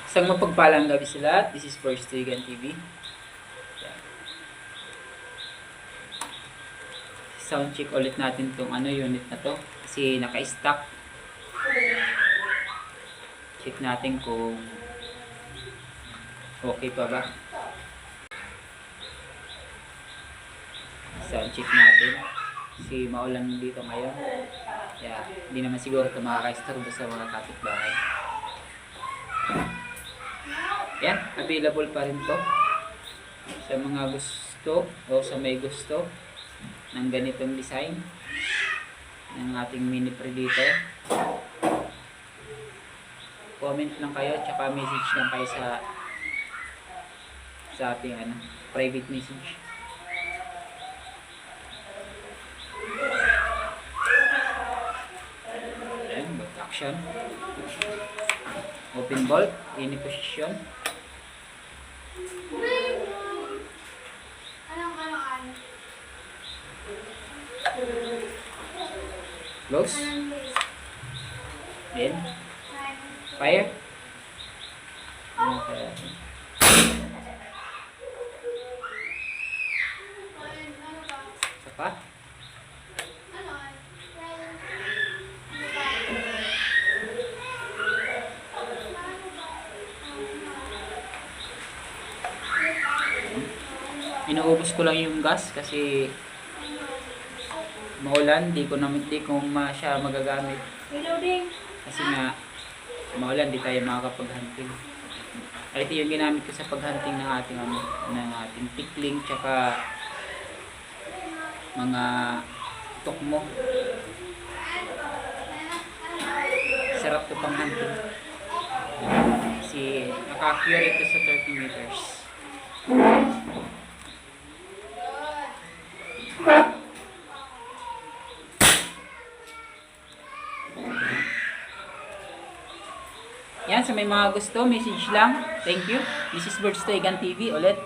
Isang mapagpalang gabi sa lahat. This is First Vegan TV. Sound check ulit natin tong unit na to. Kasi naka-stock. Check natin kung okay pa ba. Sound check natin. Kasi maulan dito ngayon. Kaya hindi naman siguro ito makaka-istorbo sa mga kapitbahay. Yan, available pa rin to sa mga gusto o sa may gusto ng ganitong design ng ating mini predator. Comment lang kayo tsaka message lang kayo sa ating private message. Ayan, bolt action, open bolt, any position. Close. Then fire. Okay. Sapa. Inuubos ko lang yung gas kasi maulan, di ko siya magagamit. Reloading. Kasi nga maulan, di tayo makakapag-hunting. Ito yung ginamit ko sa pag-hunting ng ating tikling tsaka mga tukmo. Sarap to pang hunting. Kasi naka-accurate ito sa 30 meters. Yan, sa may mga gusto, message lang. Thank you. This is Birds Vegan TV ulit.